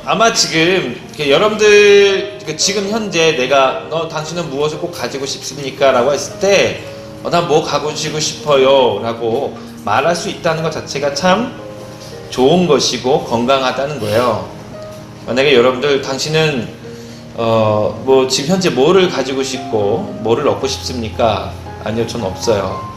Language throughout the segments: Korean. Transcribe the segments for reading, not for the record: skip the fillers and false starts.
아마 지금 여러분들 지금 현재 내가 당신은 무엇을 꼭 가지고 싶습니까? 라고 했을 때 난 뭐 가지고 싶어요 라고 말할 수 있다는 것 자체가 참 좋은 것이고 건강하다는 거예요. 만약에 여러분들 당신은 뭐 지금 현재 뭐를 가지고 싶고 뭐를 얻고 싶습니까? 아니요, 전 없어요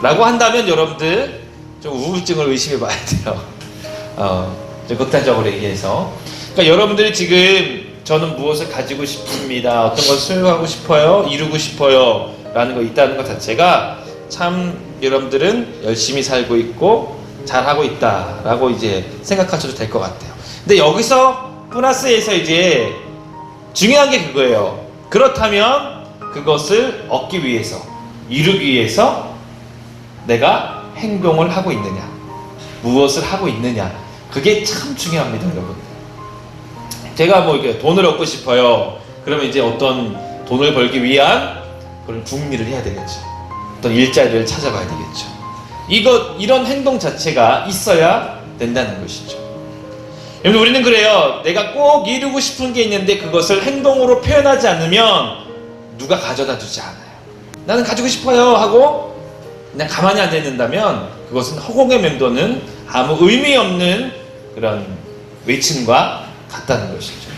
라고 한다면 여러분들 좀 우울증을 의심해 봐야 돼요. 좀 극단적으로 얘기해서, 그러니까 여러분들이 지금 저는 무엇을 가지고 싶습니다, 어떤 것을 소유하고 싶어요, 이루고 싶어요 라는 거 있다는 것 자체가 참 여러분들은 열심히 살고 있고 잘하고 있다 라고 이제 생각하셔도 될 것 같아요. 근데 여기서 플러스에서 이제 중요한 게 그거예요. 그렇다면 그것을 얻기 위해서, 이루기 위해서 내가 행동을 하고 있느냐, 무엇을 하고 있느냐, 그게 참 중요합니다, 여러분. 제가 뭐 이렇게 돈을 얻고 싶어요. 그러면 이제 어떤 돈을 벌기 위한 그런 궁리를 해야 되겠죠. 어떤 일자리를 찾아봐야 되겠죠. 이런 행동 자체가 있어야 된다는 것이죠. 여러분, 우리는 그래요. 내가 꼭 이루고 싶은 게 있는데 그것을 행동으로 표현하지 않으면 누가 가져다 주지 않아요. 나는 가지고 싶어요 하고 그냥 가만히 앉아 있는다면 그것은 허공에 맴도는 아무 의미 없는 그런 외침과 같다는 것이죠.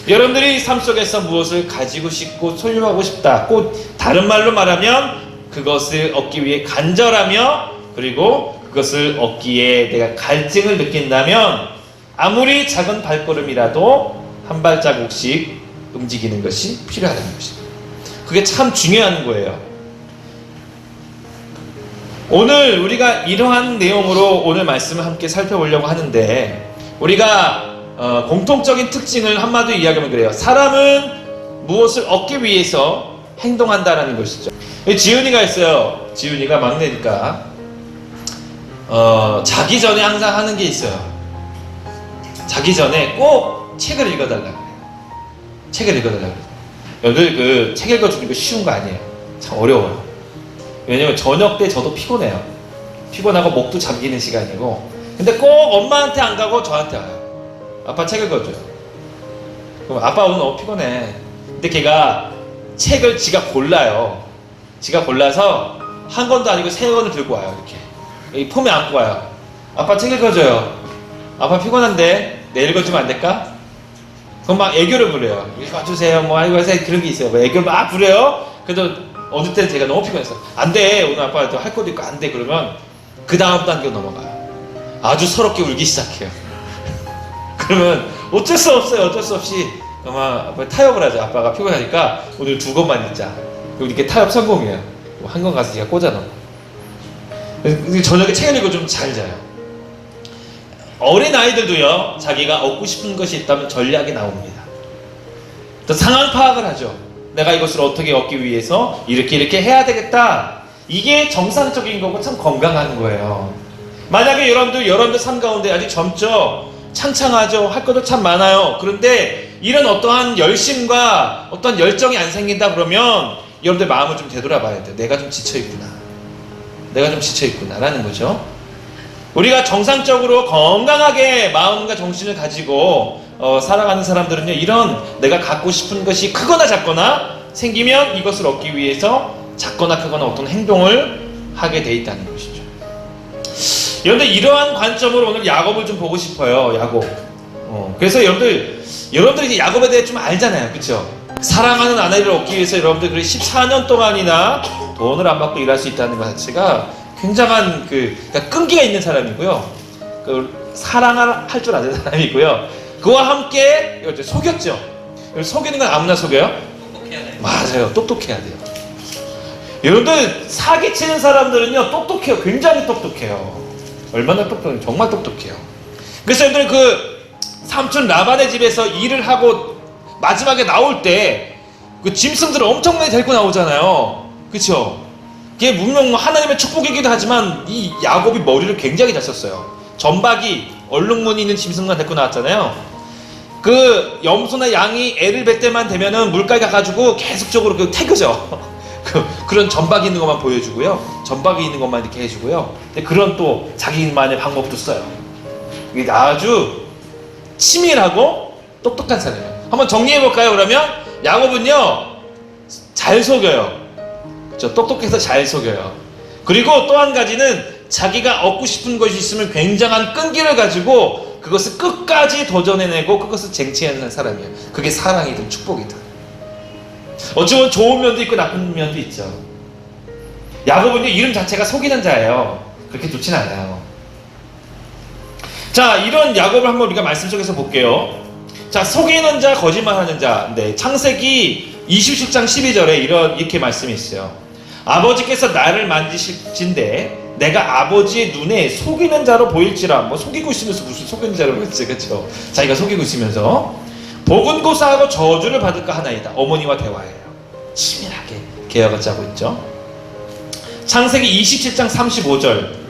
여러분들이 삶 속에서 무엇을 가지고 싶고 소유하고 싶다, 꼭 다른 말로 말하면 그것을 얻기 위해 간절하며, 그리고 그것을 얻기에 내가 갈증을 느낀다면 아무리 작은 발걸음이라도 한 발자국씩 움직이는 것이 필요하다는 것입니다. 그게 참 중요한 거예요. 오늘 우리가 이러한 내용으로 오늘 말씀을 함께 살펴보려고 하는데, 우리가 공통적인 특징을 한마디로 이야기하면 그래요. 사람은 무엇을 얻기 위해서 행동한다라는 것이죠. 지훈이가 있어요. 지훈이가 막내니까 자기 전에 항상 하는 게 있어요. 자기 전에 꼭 책을 읽어달라고 그래요. 책을 읽어달라고 그래요. 여러분들 그 책 읽어주는 거 쉬운 거 아니에요. 참 어려워요. 왜냐면 저녁 때 저도 피곤해요. 피곤하고 목도 잠기는 시간이고, 근데 꼭 엄마한테 안 가고 저한테 와요. 아빠 책 읽어줘요. 그럼 아빠 오늘 너무 피곤해. 근데 걔가 책을 지가 골라요. 지가 골라서 한 권도 아니고 세 권을 들고 와요. 이렇게 이 폼에 안고 와요. 아빠 책 읽어줘요. 아빠 피곤한데 내일 읽어주면 안 될까? 그럼 막 애교를 부려요. 읽어주세요. 뭐 아이고 그런 게 있어요. 뭐 애교를 막 부려요. 그래도 어느 때는 제가 너무 피곤해서 안 돼, 오늘 아빠 또 할 것도 있고 안 돼, 그러면 그 다음 단계로 넘어가요. 아주 서럽게 울기 시작해요. 그러면 어쩔 수 없어요. 어쩔 수 없이 아마 타협을 하죠. 아빠가 피곤하니까 오늘 2권만 읽자. 그리고 이렇게 타협 성공이에요. 한 권 가서 제가 꽂아놓고. 저녁에 책을 읽고 좀 잘 자요. 어린 아이들도요, 자기가 얻고 싶은 것이 있다면 전략이 나옵니다. 또 상황 파악을 하죠. 내가 이것을 어떻게 얻기 위해서 이렇게 해야 되겠다. 이게 정상적인 거고 참 건강한 거예요. 만약에 여러분들 삶 가운데 아직 젊죠? 창창하죠? 할 것도 참 많아요. 그런데 이런 어떠한 열심과 어떤 열정이 안 생긴다 그러면 여러분들 마음을 좀 되돌아봐야 돼요. 내가 좀 지쳐있구나. 내가 좀 지쳐있구나 라는 거죠. 우리가 정상적으로 건강하게 마음과 정신을 가지고 살아가는 사람들은요, 이런 내가 갖고 싶은 것이 크거나 작거나 생기면 이것을 얻기 위해서 작거나 크거나 어떤 행동을 하게 돼 있다는 것이죠. 여러분들 이러한 관점으로 오늘 야곱을 좀 보고 싶어요. 야곱. 그래서 여러분들이 이제 야곱에 대해 좀 알잖아요. 그렇죠? 사랑하는 아내를 얻기 위해서 여러분들 14년 동안이나 돈을 안 받고 일할 수 있다는 것 자체가 굉장한 그러니까 끈기가 있는 사람이고요. 사랑을 할 줄 아는 사람이고요. 그와 함께 속였죠. 속이는 건 아무나 속여요? 똑똑해야 돼요. 맞아요. 똑똑해야 돼요. 여러분들 사기치는 사람들은요, 똑똑해요. 굉장히 똑똑해요. 얼마나 똑똑해요? 정말 똑똑해요. 그래서 여러분들 그 삼촌 라반의 집에서 일을 하고 마지막에 나올 때 그 짐승들을 엄청나게 데리고 나오잖아요. 그쵸? 그게 분명 하나님의 축복이기도 하지만 이 야곱이 머리를 굉장히 잘 썼어요. 전박이 얼룩무늬 있는 짐승만 데리고 나왔잖아요. 그 염소나 양이 애를 뵐 때만 되면은 물가에 가가지고 계속적으로 태교죠. 그런 전박이 있는 것만 보여주고요. 전박이 있는 것만 이렇게 해주고요. 근데 그런 또 자기만의 방법도 써요. 이게 아주 치밀하고 똑똑한 사람이에요. 한번 정리해볼까요? 그러면 야곱은요 잘 속여요. 그렇죠? 똑똑해서 잘 속여요. 그리고 또 한 가지는 자기가 얻고 싶은 것이 있으면 굉장한 끈기를 가지고 그것을 끝까지 도전해내고 그것을 쟁취하는 사람이에요. 그게 사랑이든 축복이든. 어쩌면 좋은 면도 있고 나쁜 면도 있죠. 야곱은요 이름 자체가 속이는 자예요. 그렇게 좋진 않아요. 자, 이런 야곱을 한번 우리가 말씀 속에서 볼게요. 자, 속이는 자, 거짓말하는 자. 네, 창세기 27장 12절에 이렇게 말씀이 있어요. 아버지께서 나를 만지신데 내가 아버지의 눈에 속이는 자로 보일지라. 뭐 속이고 있으면서 무슨 속이는 자로 보일지, 그렇죠? 자기가 속이고 있으면서 복은 고사하고 저주를 받을까 하나이다. 어머니와 대화해요. 치밀하게 계약을 짜고 있죠. 창세기 27장 35절.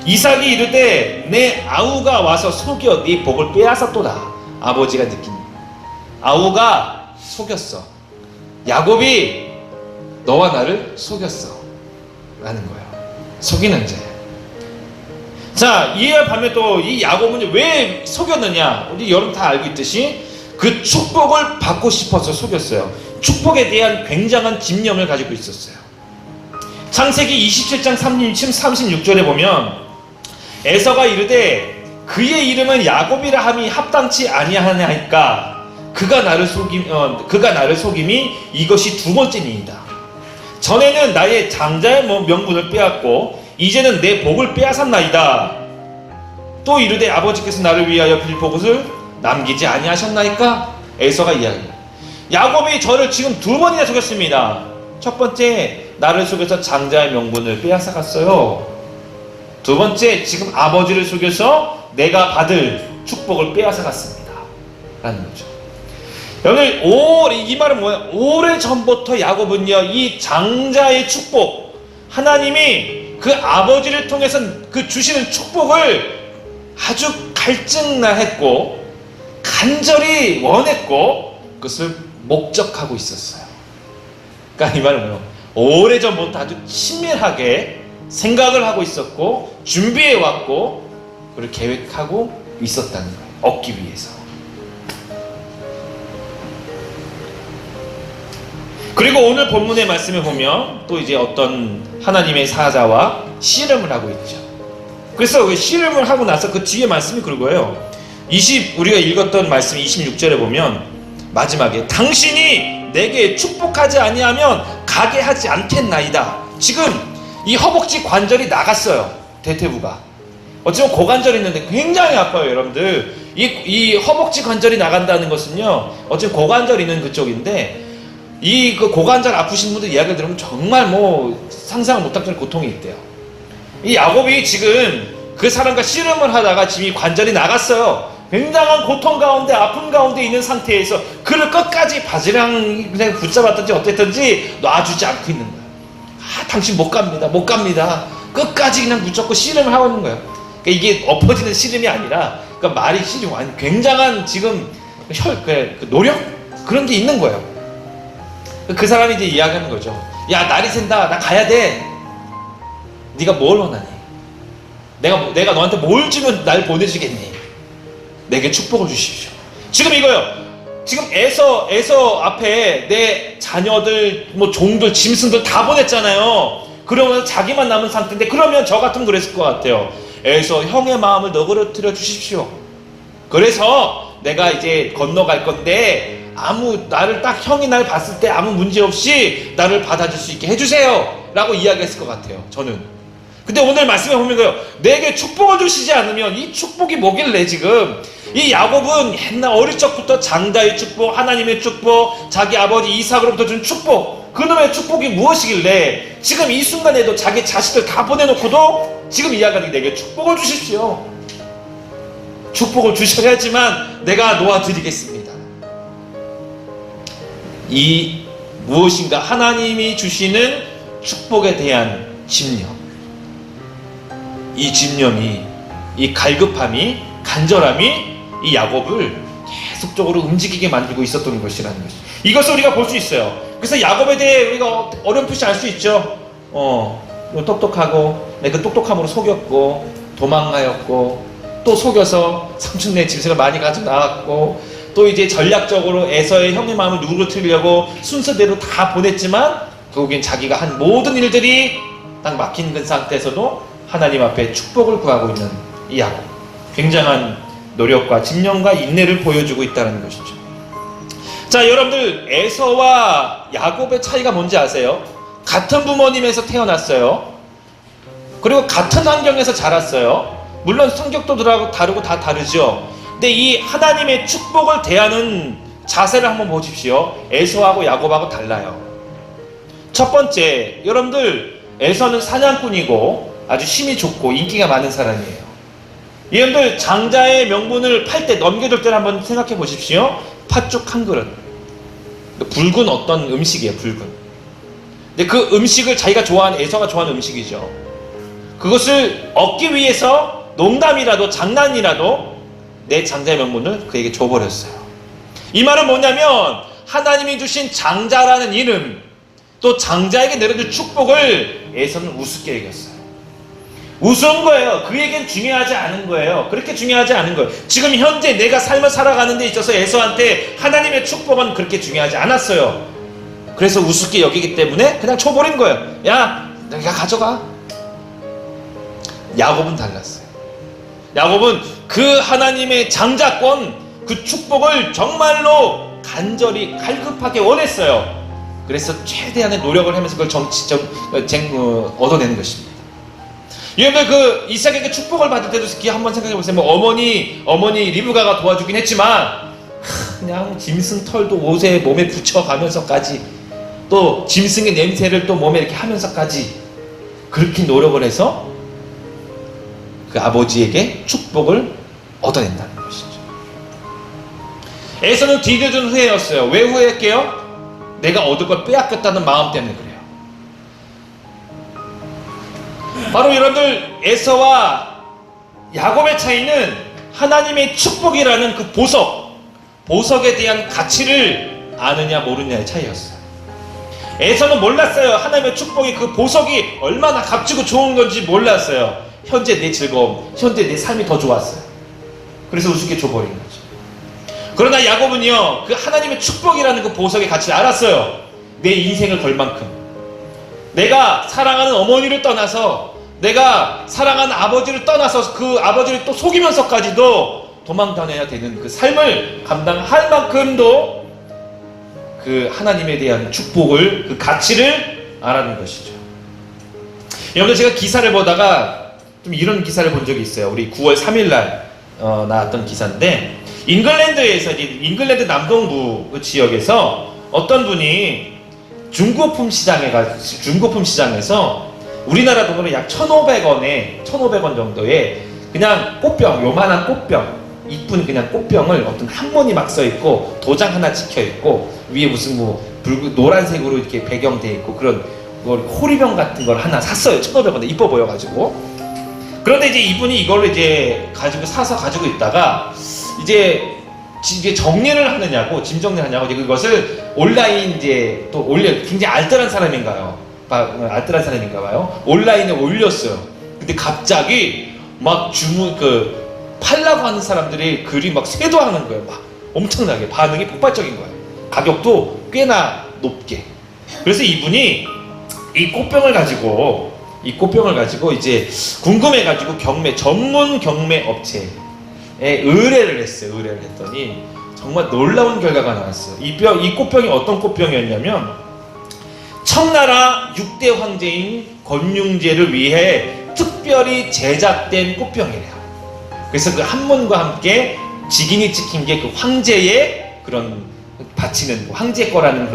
이삭이 이르되 내 아우가 와서 속여 네 복을 빼앗았도다. 아버지가 느낀 아우가 속였어. 야곱이 너와 나를 속였어 라는 거예요. 속이는 자예요. 자, 이에 반면 또 이 야곱은 왜 속였느냐, 우리 여러분 다 알고 있듯이 그 축복을 받고 싶어서 속였어요. 축복에 대한 굉장한 집념을 가지고 있었어요. 창세기 27장 36절에 보면 에서가 이르되 그의 이름은 야곱이라 함이 합당치 아니하나이까 그가 나를 속임이 이것이 두 번째니이다. 전에는 나의 장자의 명분을 빼앗고 이제는 내 복을 빼앗았나이다. 또 이르되 아버지께서 나를 위하여 빌 복을 남기지 아니하셨나이까. 에서가 이야기해요. 야곱이 저를 지금 두 번이나 속였습니다. 첫 번째, 나를 속여서 장자의 명분을 빼앗아갔어요. 두 번째, 지금 아버지를 속여서 내가 받을 축복을 빼앗아갔습니다 라는 거죠. 여러분, 이 말은 뭐예요? 오래전부터 야곱은요 이 장자의 축복, 하나님이 그 아버지를 통해서 그 주시는 축복을 아주 갈증나했고 간절히 원했고 그것을 목적하고 있었어요. 그러니까 이 말은 뭐예요? 오래전부터 아주 친밀하게 생각을 하고 있었고 준비해왔고 그걸 계획하고 있었다는 거예요. 얻기 위해서. 그리고 오늘 본문의 말씀을 보면 또 이제 어떤 하나님의 사자와 씨름을 하고 있죠. 그래서 그 씨름을 하고 나서 그 뒤에 말씀이 그거예요. 우리가 읽었던 말씀 26절에 보면 마지막에 당신이 내게 축복하지 아니하면 가게 하지 않겠나이다. 지금 이 허벅지 관절이 나갔어요. 대퇴부가. 어쩌면 고관절이 있는데 굉장히 아파요, 여러분들. 이 허벅지 관절이 나간다는 것은요, 어쩌면 고관절 있는 그쪽인데 그 고관절 아프신 분들 이야기를 들으면 정말 상상을 못할 정도의 고통이 있대요. 이 야곱이 지금 그 사람과 씨름을 하다가 지금 이 관절이 나갔어요. 굉장한 고통 가운데 아픔 가운데 있는 상태에서 그를 끝까지 바지랑 그냥 붙잡았든지 어땠든지 놔주지 않고 있는 거예요. 당신 못 갑니다. 끝까지 그냥 붙잡고 씨름을 하고 있는 거예요. 그러니까 이게 엎어지는 씨름이 아니라, 그러니까 말이 씨름, 아니 굉장한 지금 노력 그런 게 있는 거예요. 그 사람이 이제 이야기하는 거죠. 야, 날이 샌다. 나 가야 돼. 네가 뭘 원하니? 내가 너한테 뭘 주면 날 보내주겠니? 내게 축복을 주십시오. 지금 이거요. 지금 에서 앞에 내 자녀들, 종들, 짐승들 다 보냈잖아요. 그러면 자기만 남은 상태인데, 그러면 저 같으면 그랬을 것 같아요. 에서 형의 마음을 너그러뜨려 주십시오. 그래서 내가 이제 건너갈 건데 형이 날 봤을 때 아무 문제 없이 나를 받아줄 수 있게 해주세요 라고 이야기했을 것 같아요, 저는. 근데 오늘 말씀에 보면 내게 축복을 주시지 않으면, 이 축복이 뭐길래 지금 이 야곱은 옛날 어릴 적부터 장자의 축복, 하나님의 축복, 자기 아버지 이삭으로부터 준 축복, 그놈의 축복이 무엇이길래 지금 이 순간에도 자기 자식들 다 보내놓고도 지금 이야기하는 게 내게 축복을 주십시오. 축복을 주셔야지만 내가 놓아드리겠습니다. 이 무엇인가 하나님이 주시는 축복에 대한 집념, 이 집념이, 이 갈급함이, 간절함이 이 야곱을 계속적으로 움직이게 만들고 있었던 것이라는 것이, 이것을 우리가 볼 수 있어요. 그래서 야곱에 대해 우리가 어렴풋이 알 수 있죠. 똑똑하고 내 그 똑똑함으로 속였고 도망하였고 또 속여서 삼촌네 짐승을 많이 가져 나왔고, 또 이제 전략적으로 에서의 형의 마음을 누그러뜨리려고 순서대로 다 보냈지만 결국엔 자기가 한 모든 일들이 딱 막힌 그 상태에서도 하나님 앞에 축복을 구하고 있는 이 야곱. 굉장한 노력과 집념과 인내를 보여주고 있다는 것이죠. 자, 여러분들, 에서와 야곱의 차이가 뭔지 아세요? 같은 부모님에서 태어났어요. 그리고 같은 환경에서 자랐어요. 물론 성격도 다르고 다 다르죠. 근데 이 하나님의 축복을 대하는 자세를 한번 보십시오. 에서하고 야곱하고 달라요. 첫 번째, 여러분들, 에서는 사냥꾼이고 아주 힘이 좋고 인기가 많은 사람이에요. 여러분들, 장자의 명분을 팔 때, 넘겨줄 때를 한번 생각해 보십시오. 팥죽 한 그릇. 붉은 어떤 음식이에요, 붉은. 근데 그 음식을 자기가 좋아하는, 에서가 좋아하는 음식이죠. 그것을 얻기 위해서 농담이라도 장난이라도 내 장자의 명분을 그에게 줘버렸어요. 이 말은 뭐냐면 하나님이 주신 장자라는 이름, 또 장자에게 내려줄 축복을 에서는 우습게 여겼어요. 우스운 거예요. 그에겐 중요하지 않은 거예요. 그렇게 중요하지 않은 거예요. 지금 현재 내가 삶을 살아가는 데 있어서 에서한테 하나님의 축복은 그렇게 중요하지 않았어요. 그래서 우습게 여기기 때문에 그냥 줘버린 거예요. 야, 내가 가져가. 야곱은 달랐어요. 야곱은 그 하나님의 장자권, 그 축복을 정말로 간절히 갈급하게 원했어요. 그래서 최대한의 노력을 하면서 그걸 얻어내는 것입니다. 여러분들, 그 이삭에게 축복을 받을 때도 한번 생각해 보세요. 뭐 어머니 리브가가 도와주긴 했지만 그냥 짐승 털도 옷에 몸에 붙여가면서까지, 또 짐승의 냄새를 또 몸에 이렇게 하면서까지 그렇게 노력을 해서 그 아버지에게 축복을 얻어낸다는 것이죠. 에서는 뒤늦은 후회였어요. 왜 후회할게요? 내가 얻을 걸 빼앗겼다는 마음 때문에 그래요. 바로 여러분들, 에서와 야곱의 차이는 하나님의 축복이라는 그 보석에 대한 가치를 아느냐 모르느냐의 차이였어요. 에서는 몰랐어요. 하나님의 축복이, 그 보석이 얼마나 값지고 좋은 건지 몰랐어요. 현재 내 즐거움, 현재 내 삶이 더 좋았어요. 그래서 우습게 줘버린 거죠. 그러나 야곱은요, 그 하나님의 축복이라는 그 보석의 가치를 알았어요. 내 인생을 걸 만큼, 내가 사랑하는 어머니를 떠나서, 내가 사랑하는 아버지를 떠나서 그 아버지를 또 속이면서까지도 도망 다녀야 되는 그 삶을 감당할 만큼도 그 하나님에 대한 축복을, 그 가치를 알아낸 것이죠. 여러분들, 제가 기사를 보다가 좀 이런 기사를 본 적이 있어요. 우리 9월 3일날 나왔던 기사인데, 잉글랜드 남동부 지역에서 어떤 분이 중고품 시장에서 우리나라 돈으로 약 1,500원 정도의 그냥 꽃병, 요만한 꽃병, 이쁜 그냥 꽃병을 어떤 한문이 막 써있고 도장 하나 찍혀있고 위에 무슨 노란색으로 이렇게 배경돼 있고 그런 호리병 같은 걸 하나 샀어요. 1,500원에 이뻐 보여가지고. 그런데 이제 이분이 이걸로 이제 사서 가지고 있다가 이제 정리를 하느냐고, 짐 정리를 하냐고, 이제 그것을 온라인 또 굉장히 알뜰한 사람인가 봐요. 온라인에 올렸어요. 근데 갑자기 막 팔라고 하는 사람들이 글이 막 쇄도하는 거예요. 막 엄청나게 반응이 폭발적인 거예요. 가격도 꽤나 높게. 그래서 이분이 이 꽃병을 가지고 이제 궁금해가지고 전문 경매 업체에 의뢰를 했어요. 의뢰를 했더니 정말 놀라운 결과가 나왔어요. 이 꽃병이 어떤 꽃병이었냐면 청나라 6대 황제인 건융제를 위해 특별히 제작된 꽃병이래요. 그래서 그 한문과 함께 직인이 찍힌 게 그 황제의 그런 바치는 황제 거라는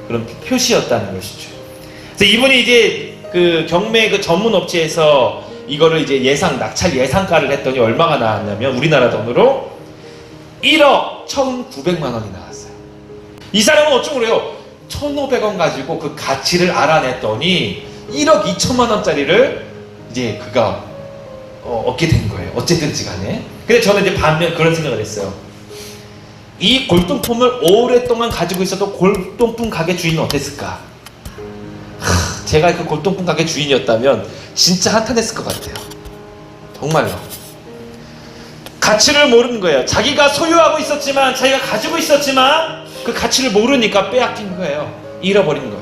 그런 표시였다는 것이죠. 그래서 이분이 이제 그 경매 그 전문 업체에서 이거를 이제 낙찰 예상가를 했더니 얼마가 나왔냐면 우리나라 돈으로 1억 1,900만 원이 나왔어요. 이 사람은 어쩌고 그래요? 1,500원 가지고 그 가치를 알아냈더니 1억 2천만 원짜리를 이제 그가 얻게 된 거예요. 어쨌든지 간에. 근데 저는 이제 반면 그런 생각을 했어요. 이 골동품을 오랫동안 가지고 있어도 골동품 가게 주인은 어땠을까? 제가 그 골동품 가게 주인이었다면 진짜 한탄했을 것 같아요. 정말로. 가치를 모르는 거예요. 자기가 소유하고 있었지만, 자기가 가지고 있었지만 그 가치를 모르니까 빼앗긴 거예요. 잃어버린 거예요.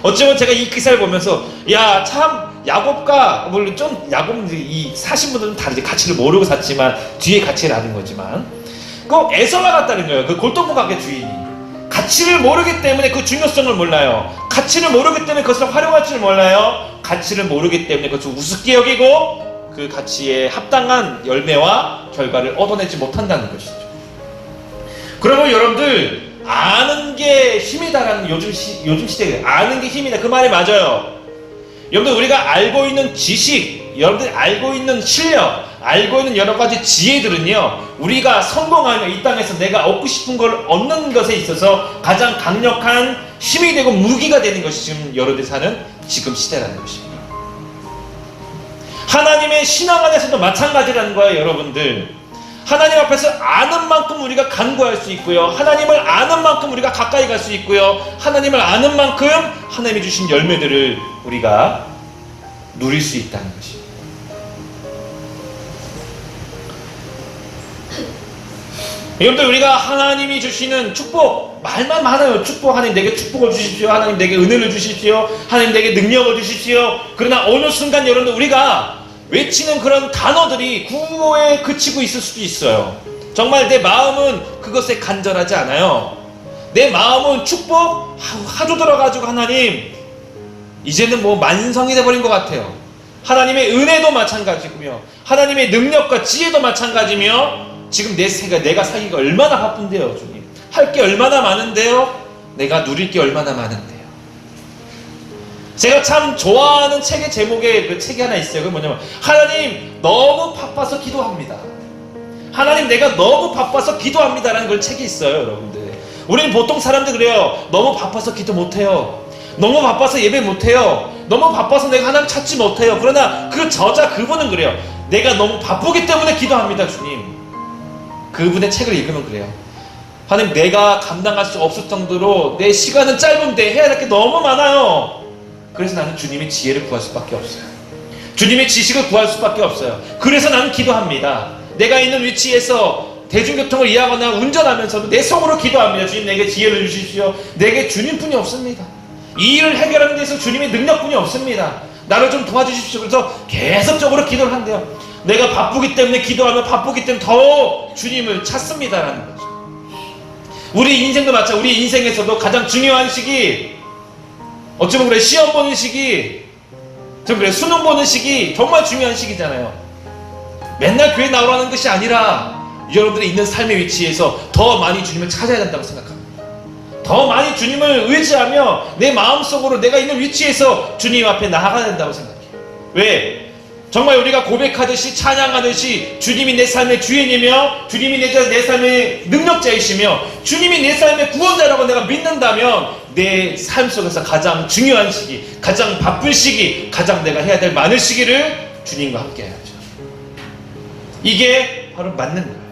어쩌면 제가 이 기사를 보면서 야, 참 야곱과, 물론 좀 야곱은 이 사신 분들은 다르지, 가치를 모르고 샀지만 뒤에 가치를 아는 거지만 꼭 에서와 같다는 거예요. 그 골동품 가게 주인이 가치를 모르기 때문에 그 중요성을 몰라요. 가치를 모르기 때문에 그것을 활용할 줄 몰라요. 가치를 모르기 때문에 그것을 우습게 여기고 그 가치에 합당한 열매와 결과를 얻어내지 못한다는 것이죠. 그러면 여러분들, 아는 게 힘이다라는 요즘 시대에 아는 게 힘이다, 그 말이 맞아요. 여러분들, 우리가 알고 있는 지식, 여러분들 알고 있는 실력, 알고 있는 여러 가지 지혜들은요, 우리가 성공하며 이 땅에서 내가 얻고 싶은 걸 얻는 것에 있어서 가장 강력한 힘이 되고 무기가 되는 것이 지금 여러분들이 사는 지금 시대라는 것입니다. 하나님의 신앙 안에서도 마찬가지라는 거예요. 여러분들, 하나님 앞에서 아는 만큼 우리가 간구할 수 있고요, 하나님을 아는 만큼 우리가 가까이 갈 수 있고요, 하나님을 아는 만큼 하나님이 주신 열매들을 우리가 누릴 수 있다는 것입니다. 여러분들, 우리가 하나님이 주시는 축복, 말만 많아요. 축복, 하나님 내게 축복을 주십시오, 하나님 내게 은혜를 주십시오, 하나님 내게 능력을 주십시오. 그러나 어느 순간 여러분들, 우리가 외치는 그런 단어들이 구호에 그치고 있을 수도 있어요. 정말 내 마음은 그것에 간절하지 않아요. 내 마음은 축복 하도 들어가지고 하나님 이제는 뭐 만성이 돼버린 것 같아요. 하나님의 은혜도 마찬가지고요, 하나님의 능력과 지혜도 마찬가지며, 지금 내가 살기가 얼마나 바쁜데요, 주님. 할 게 얼마나 많은데요, 내가 누릴 게 얼마나 많은데요. 제가 참 좋아하는 책의 제목에 그 책이 하나 있어요. 그게 뭐냐면, 하나님 너무 바빠서 기도합니다. 하나님 내가 너무 바빠서 기도합니다라는 걸 책이 있어요. 여러분들, 우리는 보통 사람들 그래요. 너무 바빠서 기도 못해요, 너무 바빠서 예배 못해요, 너무 바빠서 내가 하나님 찾지 못해요. 그러나 그 저자, 그분은 그래요. 내가 너무 바쁘기 때문에 기도합니다, 주님. 그분의 책을 읽으면 그래요. 하나님, 내가 감당할 수 없을 정도로 내 시간은 짧은데 해야 할 게 너무 많아요. 그래서 나는 주님의 지혜를 구할 수밖에 없어요. 주님의 지식을 구할 수밖에 없어요. 그래서 나는 기도합니다. 내가 있는 위치에서 대중교통을 이용하거나 운전하면서도 내 속으로 기도합니다. 주님, 내게 지혜를 주십시오. 내게 주님뿐이 없습니다. 이 일을 해결하는 데서 주님의 능력뿐이 없습니다. 나를 좀 도와주십시오. 그래서 계속적으로 기도를 한대요. 내가 바쁘기 때문에 기도하면 바쁘기 때문에 더 주님을 찾습니다라는 거죠. 우리 인생도 마찬가지. 우리 인생에서도 가장 중요한 시기, 어쩌면 그래, 시험 보는 시기, 좀 그래, 수능 보는 시기, 정말 중요한 시기잖아요. 맨날 교회 나오라는 것이 아니라 여러분들이 있는 삶의 위치에서 더 많이 주님을 찾아야 된다고 생각합니다. 더 많이 주님을 의지하며 내 마음속으로 내가 있는 위치에서 주님 앞에 나아가야 된다고 생각해요. 왜? 정말 우리가 고백하듯이, 찬양하듯이 주님이 내 삶의 주인이며 주님이 내 삶의 능력자이시며 주님이 내 삶의 구원자라고 내가 믿는다면 내 삶 속에서 가장 중요한 시기, 가장 바쁜 시기, 가장 내가 해야 될 많은 시기를 주님과 함께 해야죠. 이게 바로 맞는 거예요.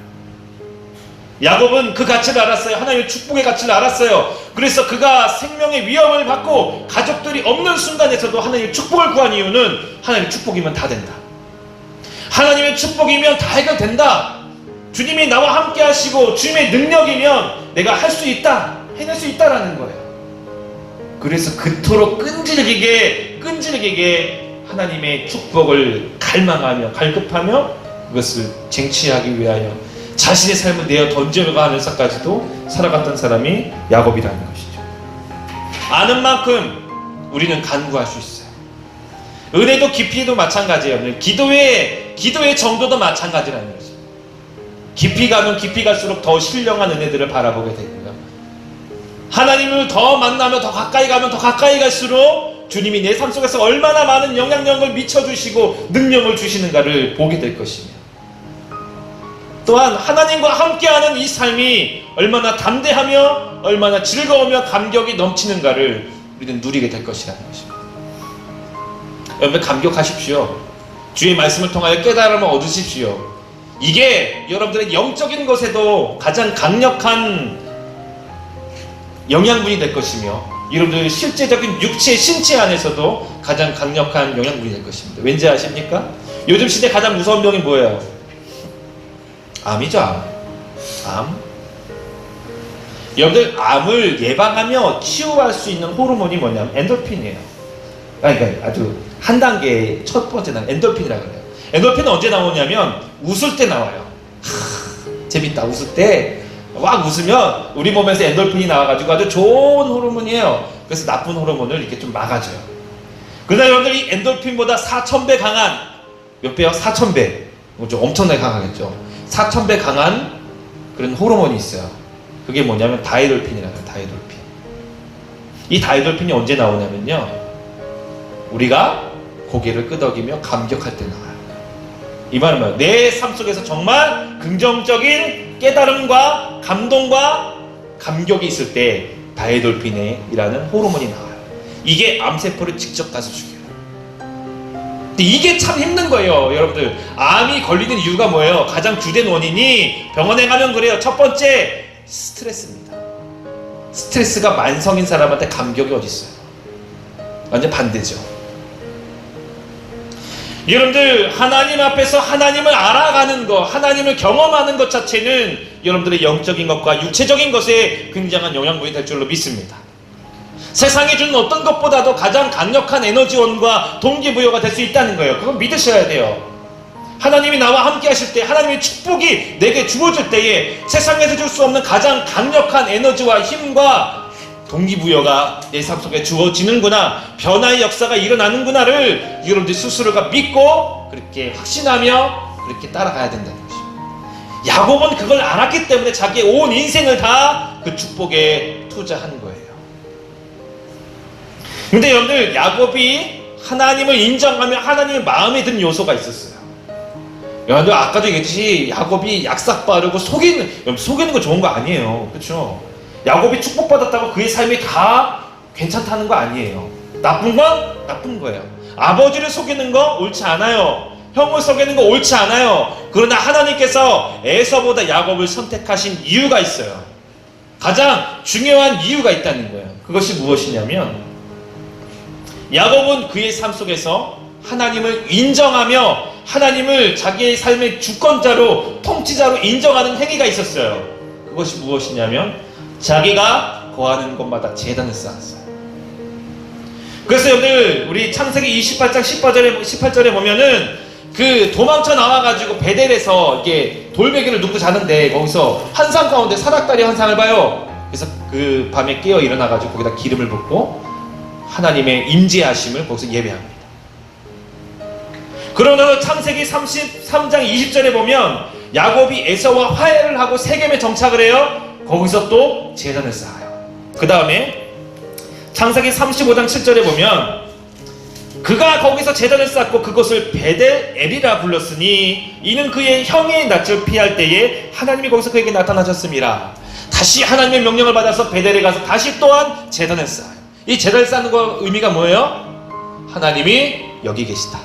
야곱은 그 가치를 알았어요. 하나님의 축복의 가치를 알았어요. 그래서 그가 생명의 위험을 받고 가족들이 없는 순간에서도 하나님의 축복을 구한 이유는, 하나님의 축복이면 다 된다, 하나님의 축복이면 다 해결된다, 주님이 나와 함께 하시고 주님의 능력이면 내가 할 수 있다, 해낼 수 있다라는 거예요. 그래서 그토록 끈질기게 하나님의 축복을 갈망하며 갈급하며 그것을 쟁취하기 위하여 자신의 삶을 내어 던져가 하면서까지도 살아갔던 사람이 야곱이라는 것이죠. 아는 만큼 우리는 간구할 수 있어요. 은혜도 깊이도 마찬가지예요. 기도의 정도도 마찬가지라는 거죠. 깊이 가면 깊이 갈수록 더 신령한 은혜들을 바라보게 되고요, 하나님을 더 만나면 더 가까이 가면 더 가까이 갈수록 주님이 내 삶 속에서 얼마나 많은 영향력을 미쳐주시고 능력을 주시는가를 보게 될 것입니다. 또한 하나님과 함께하는 이 삶이 얼마나 담대하며 얼마나 즐거우며 감격이 넘치는가를 우리는 누리게 될 것이라는 것입니다. 여러분, 감격하십시오. 주의 말씀을 통하여 깨달음을 얻으십시오. 이게 여러분들의 영적인 것에도 가장 강력한 영양분이 될 것이며, 여러분들의 실제적인 육체, 신체 안에서도 가장 강력한 영양분이 될 것입니다. 왠지 아십니까? 요즘 시대 가장 무서운 병이 뭐예요? 암이죠, 암. 여러분들, 암을 예방하며 치유할 수 있는 호르몬이 뭐냐면 엔돌핀이에요. 그러니까 아주 한 단계 첫 번째 난 엔돌핀이라고 그래요. 엔돌핀은 언제 나오냐면 웃을 때 나와요. 재밌다. 웃을 때 막 웃으면 우리 몸에서 엔돌핀이 나와가지고 아주 좋은 호르몬이에요. 그래서 나쁜 호르몬을 이렇게 좀 막아줘요. 그러나 여러분들, 이 엔돌핀보다 4000배 강한, 몇 배요? 4000배. 좀 엄청나게 강하겠죠. 4000배 강한 그런 호르몬이 있어요. 그게 뭐냐면 다이돌핀이라고 해요. 다이돌핀. 이 다이돌핀이 언제 나오냐면요, 우리가 고개를 끄덕이며 감격할 때 나와요. 이 말은 뭐예요? 내 삶 속에서 정말 긍정적인 깨달음과 감동과 감격이 있을 때 다이돌핀이라는 호르몬이 나와요. 이게 암세포를 직접 가서 죽여요. 근데 이게 참 힘든 거예요. 여러분들, 암이 걸리는 이유가 뭐예요? 가장 주된 원인이 병원에 가면 그래요. 첫 번째, 스트레스입니다. 스트레스가 만성인 사람한테 감격이 어디 있어요? 완전 반대죠. 여러분들, 하나님 앞에서 하나님을 알아가는 것, 하나님을 경험하는 것 자체는 여러분들의 영적인 것과 육체적인 것에 굉장한 영향분이 될 줄로 믿습니다. 세상이 주는 어떤 것보다도 가장 강력한 에너지원과 동기부여가 될 수 있다는 거예요. 그건 믿으셔야 돼요. 하나님이 나와 함께 하실 때, 하나님의 축복이 내게 주어질 때에 세상에서 줄 수 없는 가장 강력한 에너지와 힘과 동기부여가 내 삶 속에 주어지는구나, 변화의 역사가 일어나는구나를 여러분들 스스로가 믿고 그렇게 확신하며 그렇게 따라가야 된다는 것입니다. 야곱은 그걸 알았기 때문에 자기의 온 인생을 다 그 축복에 투자한 거예요. 근데 여러분들, 야곱이 하나님을 인정하며 하나님의 마음에 든 요소가 있었어요. 여러분들, 아까도 얘기했듯이 야곱이 약삭 빠르고 속이는 거 좋은 거 아니에요. 그렇죠? 야곱이 축복받았다고 그의 삶이 다 괜찮다는 거 아니에요. 나쁜 건 나쁜 거예요. 아버지를 속이는 거 옳지 않아요. 형을 속이는 거 옳지 않아요. 그러나 하나님께서 에서보다 야곱을 선택하신 이유가 있어요. 가장 중요한 이유가 있다는 거예요. 그것이 무엇이냐면, 야곱은 그의 삶 속에서 하나님을 인정하며 하나님을 자기의 삶의 주권자로, 통치자로 인정하는 행위가 있었어요. 그것이 무엇이냐면, 자기가 거하는 곳마다 제단을 쌓았어요. 그래서 여러분들, 우리 창세기 28장 18절에 보면은 그 도망쳐 나와가지고 베델에서 이게 돌베개를 눕고 자는데, 거기서 한상 가운데 사닥다리 한상을 봐요. 그래서 그 밤에 깨어 일어나가지고 거기다 기름을 붓고 하나님의 임재하심을 거기서 예배합니다. 그러나 창세기 33장 20절에 보면 야곱이 에서와 화해를 하고 세겜에 정착을 해요. 거기서 또 제단을 쌓아요. 그 다음에 창세기 35장 7절에 보면 그가 거기서 제단을 쌓고 그것을 베델엘이라 불렀으니 이는 그의 형의 낯을 피할 때에 하나님이 거기서 그에게 나타나셨습니다. 다시 하나님의 명령을 받아서 베델에 가서 다시 또한 제단을 쌓아요. 이 제단을 쌓는 거 의미가 뭐예요? 하나님이 여기 계시다.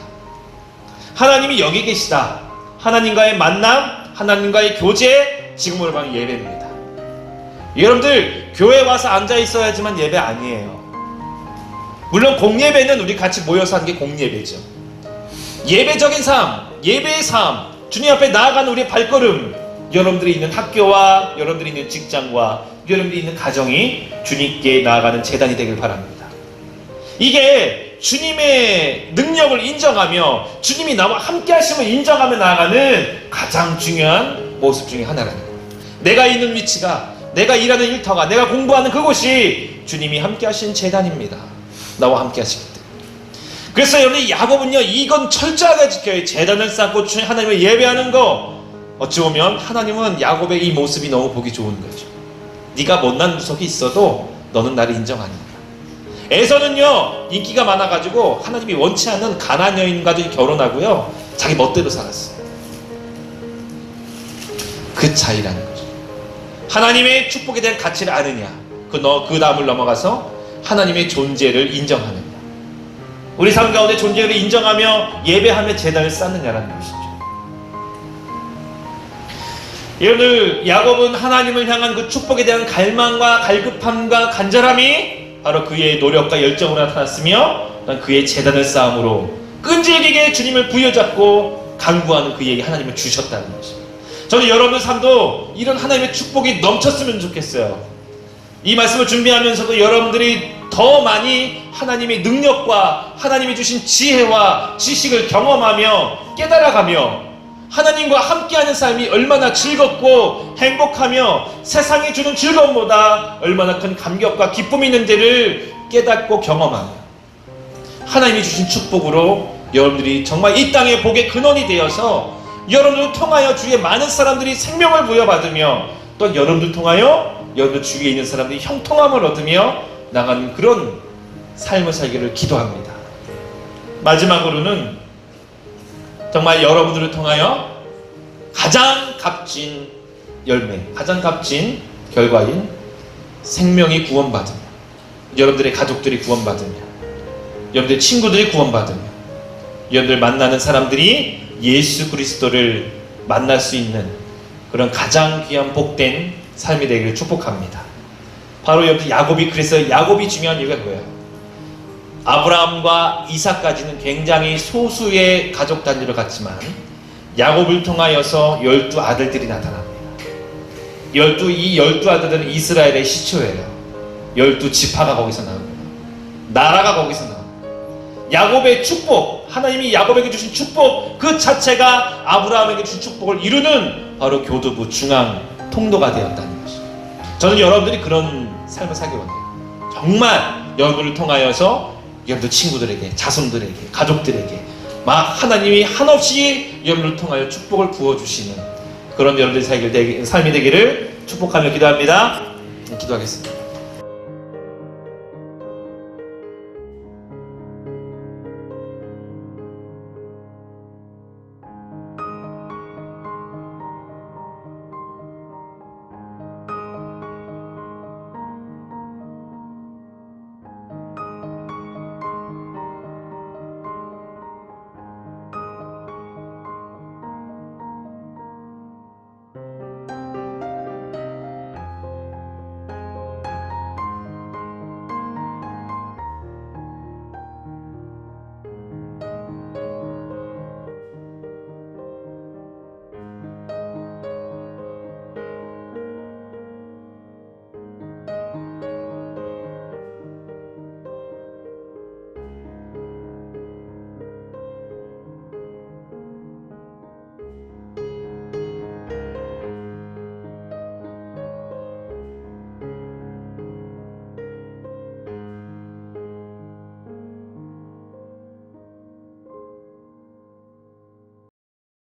하나님이 여기 계시다. 하나님과의 만남, 하나님과의 교제, 지금으로 가면 예배입니다. 여러분들, 교회 와서 앉아 있어야지만 예배 아니에요. 물론 공예배는 우리 같이 모여서 하는 게 공예배죠. 예배적인 삶, 예배의 삶, 주님 앞에 나아가는 우리의 발걸음, 여러분들이 있는 학교와 여러분들이 있는 직장과 여러분들이 있는 가정이 주님께 나아가는 제단이 되길 바랍니다. 이게 주님의 능력을 인정하며 주님이 나와 함께 하심을 인정하며 나아가는 가장 중요한 모습 중에 하나라는 거예요. 내가 있는 위치가, 내가 일하는 일터가, 내가 공부하는 그곳이 주님이 함께 하신 제단입니다. 나와 함께 하시기 때문에. 그래서 여러분, 야곱은요, 이건 철저하게 지켜요. 제단을 쌓고 하나님을 예배하는 거. 어찌 보면 하나님은 야곱의 이 모습이 너무 보기 좋은 거죠. 네가 못난 구석이 있어도 너는 나를 인정하는 거야. 에서는요, 인기가 많아가지고 하나님이 원치 않는 가나안 여인과도 결혼하고요, 자기 멋대로 살았어요. 그 차이라는 거죠. 하나님의 축복에 대한 가치를 아느냐, 그 다음을 넘어가서 하나님의 존재를 인정하느냐, 우리 삶 가운데 존재를 인정하며 예배하며 제단을 쌓느냐라는 것이죠. 여러분들, 야곱은 하나님을 향한 그 축복에 대한 갈망과 갈급함과 간절함이 바로 그의 노력과 열정으로 나타났으며, 그의 제단을 쌓음으로 끈질기게 주님을 부여잡고 간구하는 그에게 하나님을 주셨다는 것입니다. 저는 여러분의 삶도 이런 하나님의 축복이 넘쳤으면 좋겠어요. 이 말씀을 준비하면서도 여러분들이 더 많이 하나님의 능력과 하나님이 주신 지혜와 지식을 경험하며 깨달아가며 하나님과 함께하는 삶이 얼마나 즐겁고 행복하며 세상이 주는 즐거움보다 얼마나 큰 감격과 기쁨이 있는지를 깨닫고 경험하며 하나님이 주신 축복으로 여러분들이 정말 이 땅의 복의 근원이 되어서 여러분들을 통하여 주위에 많은 사람들이 생명을 부여받으며 또 여러분들을 통하여 여러분들 주위에 있는 사람들이 형통함을 얻으며 나가는 그런 삶을 살기를 기도합니다. 마지막으로는 정말 여러분들을 통하여 가장 값진 열매, 가장 값진 결과인 생명이 구원받으며 여러분들의 가족들이 구원받으며 여러분들의 친구들이 구원받으며 여러분들 만나는 사람들이 예수 그리스도를 만날 수 있는 그런 가장 귀한 복된 삶이 되기를 축복합니다. 바로 여기 야곱이, 그래서 야곱이 중요한 이유가 뭐예요? 아브라함과 이삭까지는 굉장히 소수의 가족 단위를 갖지만 야곱을 통하여서 12 아들들이 나타납니다. 이 12 아들들은 이스라엘의 시초예요. 12 지파가 거기서 나옵니다. 나라가 거기서 나옵니다. 야곱의 축복, 하나님이 야곱에게 주신 축복 그 자체가 아브라함에게 주신 축복을 이루는 바로 교두부 중앙 통로가 되었다는 것이죠. 저는 여러분들이 그런 삶을 살기 원해요. 정말 여러분을 통하여서 여러분들 친구들에게, 자손들에게, 가족들에게 막 하나님이 한없이 여러분을 통하여 축복을 부어주시는 그런 여러분들의 삶이 되기를 축복하며 기도합니다. 기도하겠습니다.